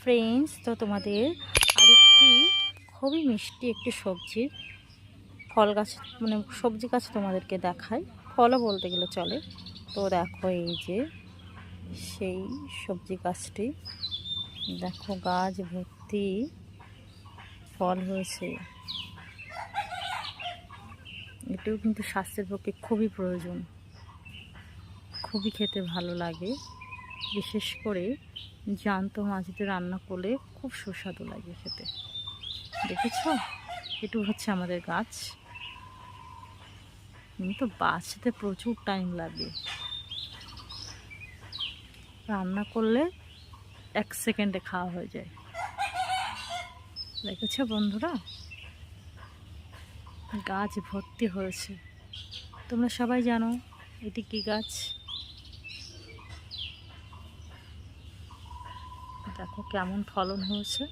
Friends, তো তোমাদের আরেকটি খুবই মিষ্টি একটি সবজির ফল গাছ মানে সবজি গাছ তোমাদেরকে দেখাই, ফলও বলতে গেলে চলে। তো দেখো এই যে সেই সবজি গাছটি, দেখো গাছ ভর্তি ফল হয়েছে। এটাও কিন্তু স্বাস্থ্যের পক্ষে খুবই প্রয়োজন, খুবই খেতে ভালো লাগে। বিশেষ করে জ্যান্ত মাছ দিয়ে রান্না করলে খুব সুস্বাদু লাগে খেতে। দেখেছ, এটু হচ্ছে আমাদের গাছ, কিন্তু বাঁচতে প্রচুর টাইম লাগে। রান্না করলে 1 সেকেন্ডে খাওয়া হয়ে যায়। দেখেছ বন্ধুরা, গাছ ভর্তি হয়েছে। তোমরা সবাই জানো এটি কি গাছ? দেখো কেমন ফলন হয়েছে।